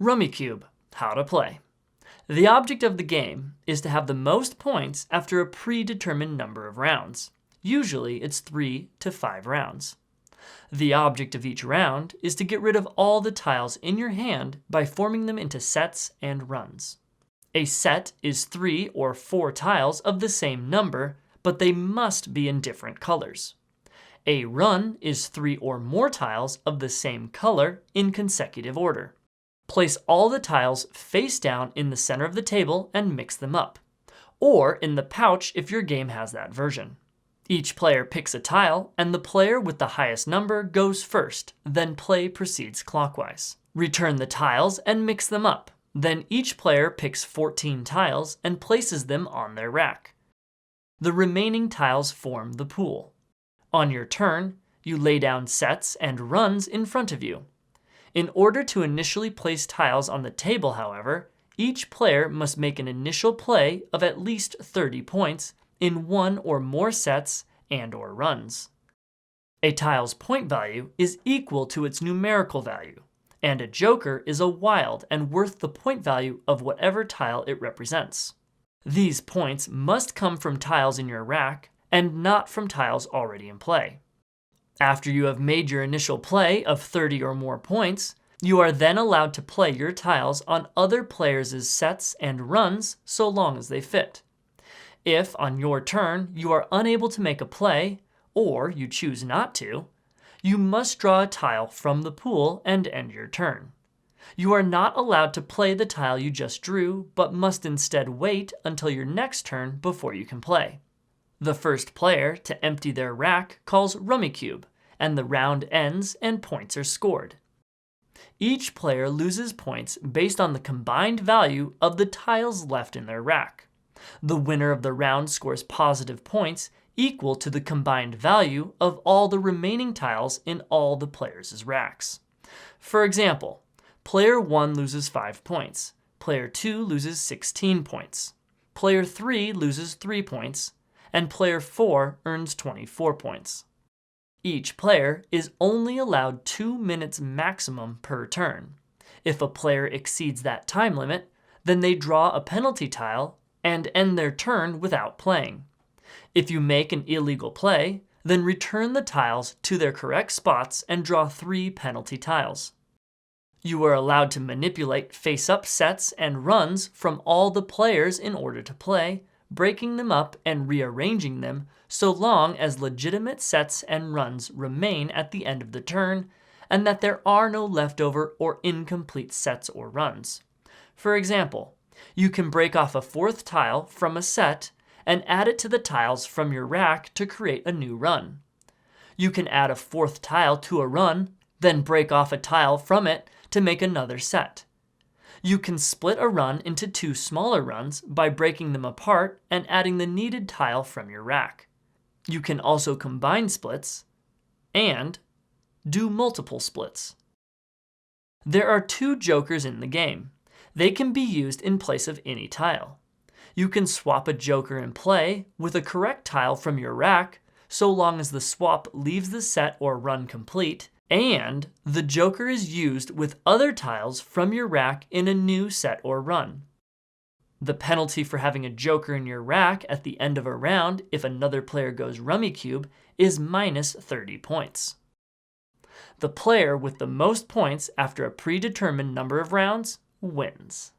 Rummikub, how to play. The object of the game is to have the most points after a predetermined number of rounds. Usually it's 3 to 5 rounds. The object of each round is to get rid of all the tiles in your hand by forming them into sets and runs. A set is 3 or 4 tiles of the same number, but they must be in different colors. A run is 3 or more tiles of the same color in consecutive order. Place all the tiles face down in the center of the table and mix them up, or in the pouch if your game has that version. Each player picks a tile, and the player with the highest number goes first, then play proceeds clockwise. Return the tiles and mix them up. Then each player picks 14 tiles and places them on their rack. The remaining tiles form the pool. On your turn, you lay down sets and runs in front of you. In order to initially place tiles on the table, however, each player must make an initial play of at least 30 points in one or more sets and/or runs. A tile's point value is equal to its numerical value, and a joker is a wild and worth the point value of whatever tile it represents. These points must come from tiles in your rack and not from tiles already in play. After you have made your initial play of 30 or more points, you are then allowed to play your tiles on other players' sets and runs so long as they fit. If, on your turn, you are unable to make a play, or you choose not to, you must draw a tile from the pool and end your turn. You are not allowed to play the tile you just drew, but must instead wait until your next turn before you can play. The first player to empty their rack calls Rummikub, and the round ends and points are scored. Each player loses points based on the combined value of the tiles left in their rack. The winner of the round scores positive points equal to the combined value of all the remaining tiles in all the players' racks. For example, player 1 loses 5 points, player 2 loses 16 points, player 3 loses 3 points, and player 4 earns 24 points. Each player is only allowed 2 minutes maximum per turn. If a player exceeds that time limit, then they draw a penalty tile and end their turn without playing. If you make an illegal play, then return the tiles to their correct spots and draw 3 penalty tiles. You are allowed to manipulate face-up sets and runs from all the players in order to play, breaking them up and rearranging them so long as legitimate sets and runs remain at the end of the turn and that there are no leftover or incomplete sets or runs. For example, you can break off a 4th tile from a set and add it to the tiles from your rack to create a new run. You can add a 4th tile to a run, then break off a tile from it to make another set. You can split a run into 2 smaller runs by breaking them apart and adding the needed tile from your rack. You can also combine splits and do multiple splits. There are 2 jokers in the game. They can be used in place of any tile. You can swap a joker in play with a correct tile from your rack so long as the swap leaves the set or run complete, and the joker is used with other tiles from your rack in a new set or run. The penalty for having a joker in your rack at the end of a round if another player goes Rummikub is minus 30 points. The player with the most points after a predetermined number of rounds wins.